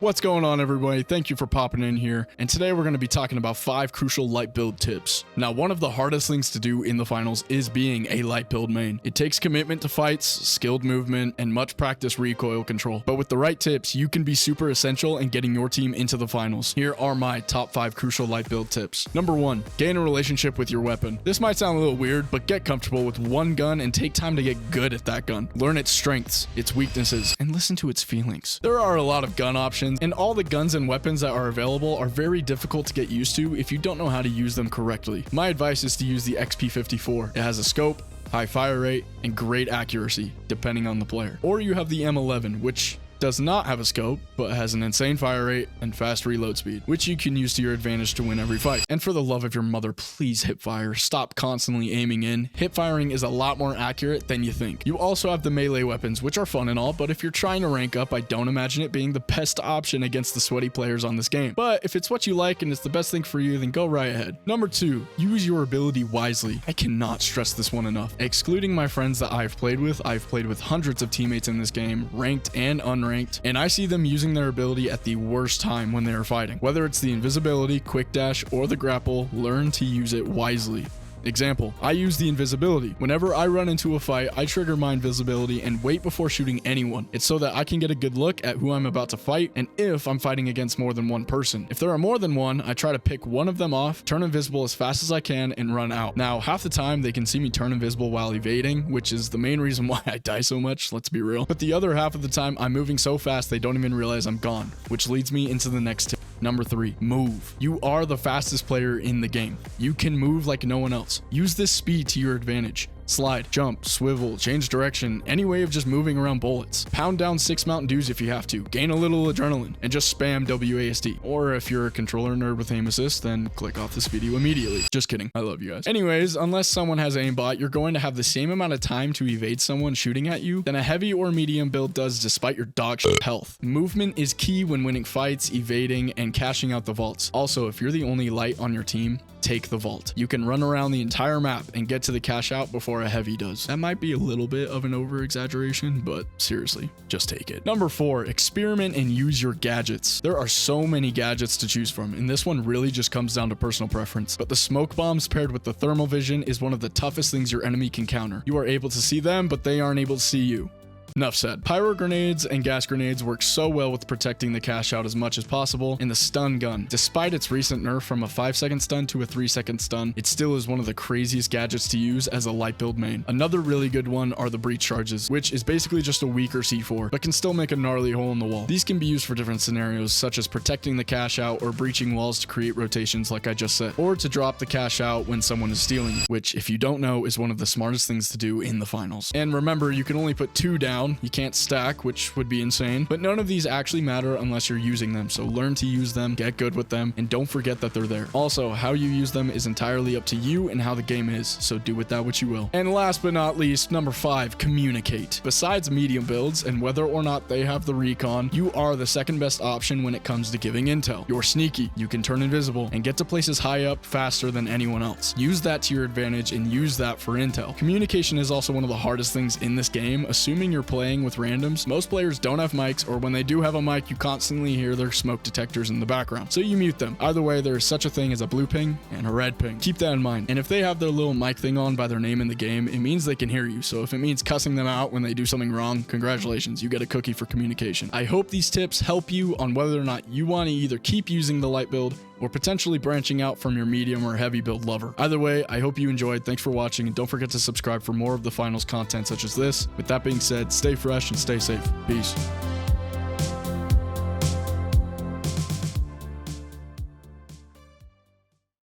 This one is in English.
What's going on, everybody? Thank you for popping in here. And today we're going to be talking about 5 crucial light build tips. Now, one of the hardest things to do in the finals is being a light build main. It takes commitment to fights, skilled movement, and much practice recoil control. But with the right tips, you can be super essential in getting your team into the finals. Here are my top 5 crucial light build tips. Number 1, gain a relationship with your weapon. This might sound a little weird, but get comfortable with one gun and take time to get good at that gun. Learn its strengths, its weaknesses, and listen to its feelings. There are a lot of gun options, and all the guns and weapons that are available are very difficult to get used to if you don't know how to use them correctly. My advice is to use the XP54. It has a scope, high fire rate, and great accuracy, depending on the player. Or you have the M11, which does not have a scope, but has an insane fire rate and fast reload speed, which you can use to your advantage to win every fight. And for the love of your mother, please hip fire. Stop constantly aiming in. Hip firing is a lot more accurate than you think. You also have the melee weapons, which are fun and all, but if you're trying to rank up, I don't imagine it being the best option against the sweaty players on this game. But if it's what you like and it's the best thing for you, then go right ahead. Number 2, use your ability wisely. I cannot stress this one enough. Excluding my friends that I've played with hundreds of teammates in this game, ranked and unranked, and I see them using their ability at the worst time when they are fighting. Whether it's the invisibility, quick dash, or the grapple, learn to use it wisely. Example, I use the invisibility. Whenever I run into a fight, I trigger my invisibility and wait before shooting anyone. It's so that I can get a good look at who I'm about to fight and if I'm fighting against more than one person. If there are more than one, I try to pick one of them off, turn invisible as fast as I can, and run out. Now, half the time they can see me turn invisible while evading, which is the main reason why I die so much, let's be real. But the other half of the time, I'm moving so fast they don't even realize I'm gone, which leads me into the next tip. Number 3, move. You are the fastest player in the game. You can move like no one else. Use this speed to your advantage. Slide, jump, swivel, change direction, any way of just moving around bullets. Pound down 6 Mountain Dews if you have to. Gain a little adrenaline and just spam WASD. Or if you're a controller nerd with aim assist, then click off this video immediately. Just kidding. I love you guys. Anyways, unless someone has aimbot, you're going to have the same amount of time to evade someone shooting at you than a heavy or medium build does despite your dog shit health. Movement is key when winning fights, evading, and cashing out the vaults. Also, if you're the only light on your team, take the vault. You can run around the entire map and get to the cash out before a heavy does. That might be a little bit of an over exaggeration, but seriously, just take it. Number 4, experiment and use your gadgets. There are so many gadgets to choose from, and this one really just comes down to personal preference. But the smoke bombs paired with the thermal vision is one of the toughest things your enemy can counter. You are able to see them, but they aren't able to see you. Enough said. Pyro grenades and gas grenades work so well with protecting the cash out as much as possible, and the stun gun. Despite its recent nerf from a 5-second stun to a 3-second stun, it still is one of the craziest gadgets to use as a light build main. Another really good one are the breach charges, which is basically just a weaker C4, but can still make a gnarly hole in the wall. These can be used for different scenarios, such as protecting the cash out or breaching walls to create rotations like I just said, or to drop the cash out when someone is stealing it, which, if you don't know, is one of the smartest things to do in the finals. And remember, you can only put 2 down. You can't stack, which would be insane, but none of these actually matter unless you're using them, so learn to use them, get good with them, and don't forget that they're there. Also, how you use them is entirely up to you and how the game is, so do with that what you will. And last but not least, number 5, communicate. Besides medium builds and whether or not they have the recon, you are the second best option when it comes to giving intel. You're sneaky, you can turn invisible, and get to places high up faster than anyone else. Use that to your advantage and use that for intel. Communication is also one of the hardest things in this game, assuming you're playing with randoms. Most players don't have mics, or when they do have a mic, you constantly hear their smoke detectors in the background, so you mute them. Either way, there is such a thing as a blue ping and a red ping. Keep that in mind. And if they have their little mic thing on by their name in the game, it means they can hear you. So if it means cussing them out when they do something wrong, congratulations, you get a cookie for communication. I hope these tips help you on whether or not you want to either keep using the light build or potentially branching out from your medium or heavy build lover. Either way, I hope you enjoyed. Thanks for watching, and don't forget to subscribe for more of the finals content such as this. With that being said, stay fresh and stay safe. Peace.